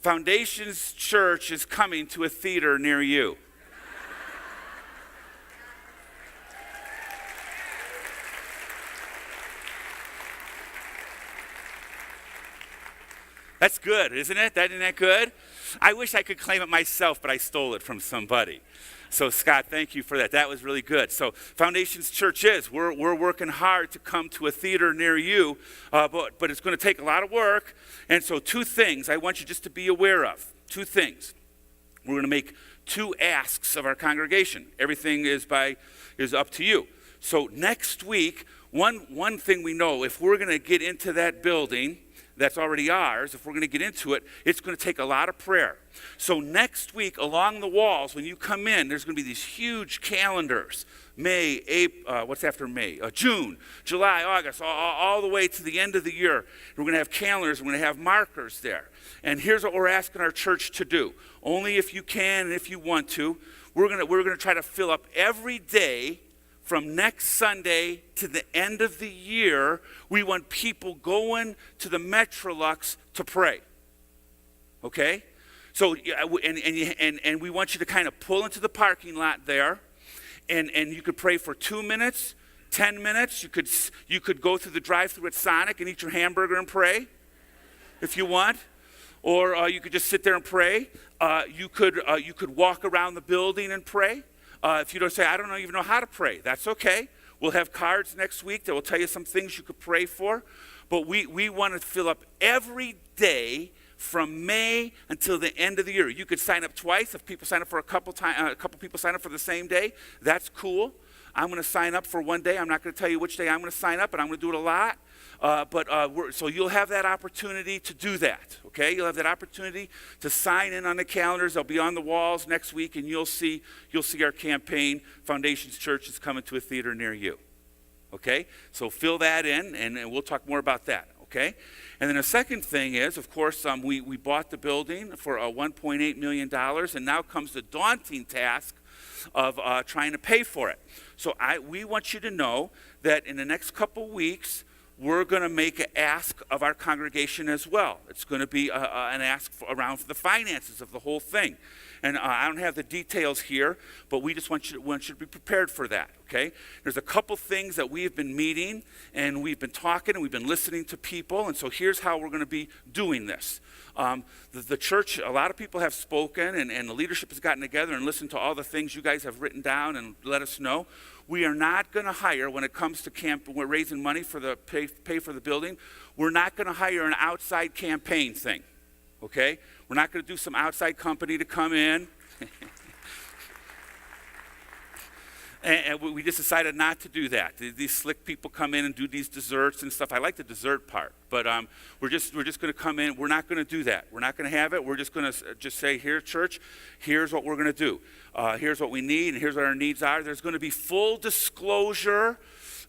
Foundations Church is coming to a theater near you. That's good, isn't it? Isn't that good? I wish I could claim it myself, but I stole it from somebody. So Scott, thank you for that. That was really good. So Foundations Church we're working hard to come to a theater near you, but it's going to take a lot of work. And so 2 things I want you just to be aware of. 2 things. We're going to make 2 asks of our congregation. Everything is up to you. So next week, one thing we know, if we're going to get into that building that's already ours, if we're going to get into it, it's going to take a lot of prayer. So next week, along the walls, when you come in, there's going to be these huge calendars. May, April, what's after May? June, July, August, all the way to the end of the year. We're going to have calendars, we're going to have markers there. And here's what we're asking our church to do. Only if you can and if you want to, we're going to try to fill up every day from next Sunday to the end of the year. We want people going to the Metrolux to pray. Okay? So, and we want you to kind of pull into the parking lot there, and you could pray for 2 minutes, 10 minutes. You could go through the drive-thru at Sonic and eat your hamburger and pray, if you want. Or you could just sit there and pray. You could walk around the building and pray. If you don't say, I don't even know how to pray, that's okay. We'll have cards next week that will tell you some things you could pray for. But we want to fill up every day from May until the end of the year. You could sign up twice. If people sign up for a couple people sign up for the same day, that's cool. I'm going to sign up for one day. I'm not going to tell you which day I'm going to sign up, and I'm going to do it a lot. So you'll have that opportunity to do that, okay? You'll have that opportunity to sign in on the calendars. They'll be on the walls next week, and you'll see our campaign, Foundations Church is coming to a theater near you, okay? So fill that in, and we'll talk more about that, okay? And then the second thing is, of course, we bought the building for $1.8 million, and now comes the daunting task of trying to pay for it. So we want you to know that in the next couple weeks, we're going to make an ask of our congregation as well. It's going to be an ask around the finances of the whole thing. And I don't have the details here, but we just want you to be prepared for that, okay? There's a couple things that we've been meeting, and we've been talking, and we've been listening to people, and so here's how we're going to be doing this. The church, a lot of people have spoken, and the leadership has gotten together and listened to all the things you guys have written down and let us know. We are not going to hire, when it comes to we're raising money for the pay for the building, we're not going to hire an outside campaign thing, okay? We're not going to do some outside company to come in. And we just decided not to do that. These slick people come in and do these desserts and stuff. I like the dessert part, but we're just going to come in. We're not going to do that. We're not going to have it. We're just going to just say, here, church, here's what we're going to do. Here's what we need, and here's what our needs are. There's going to be full disclosure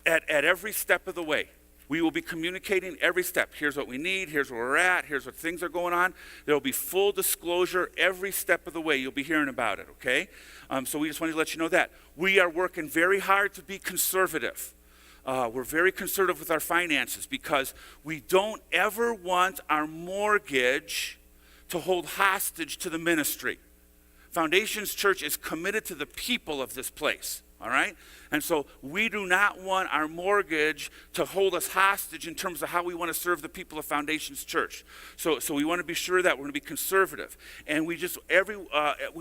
at every step of the way. We will be communicating every step. Here's what we need. Here's where we're at. Here's what things are going on. There will be full disclosure every step of the way. You'll be hearing about it, okay? So we just wanted to let you know that. We are working very hard to be conservative. We're very conservative with our finances because we don't ever want our mortgage to hold hostage to the ministry. Foundations Church is committed to the people of this place. All right? And so we do not want our mortgage to hold us hostage in terms of how we want to serve the people of Foundations Church. So we want to be sure that we're going to be conservative. And we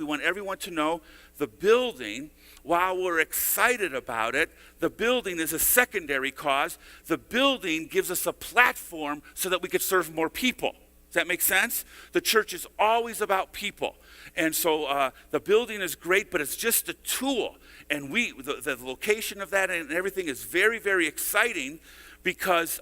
want everyone to know the building, while we're excited about it, the building is a secondary cause. The building gives us a platform so that we could serve more people. Does that make sense? The church is always about people. And so the building is great, but it's just a tool. And the location of that and everything is very, very exciting because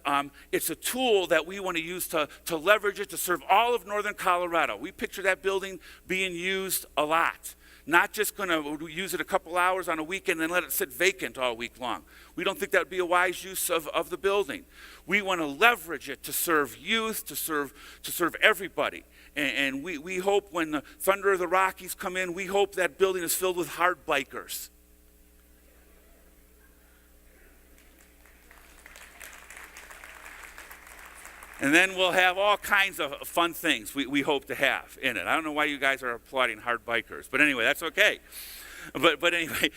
it's a tool that we want to use to leverage it to serve all of northern Colorado. We picture that building being used a lot. Not just going to use it a couple hours on a weekend and let it sit vacant all week long. We don't think that would be a wise use of the building. We want to leverage it to serve youth, to serve everybody. And we hope when the Thunder of the Rockies come in, we hope that building is filled with hard bikers. And then we'll have all kinds of fun things we hope to have in it. I don't know why you guys are applauding hard bikers, but anyway, that's okay. But anyway,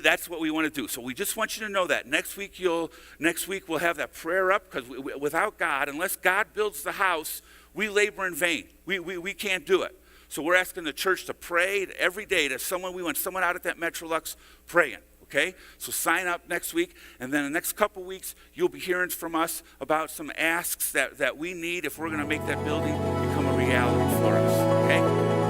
that's what we want to do. So we just want you to know that next week we'll have that prayer up, because without God, unless God builds the house, we labor in vain. We can't do it. So we're asking the church to pray every day to someone. We want someone out at that Metrolux praying. Okay, so sign up next week, and then the next couple weeks, you'll be hearing from us about some asks that we need if we're going to make that building become a reality for us. Okay.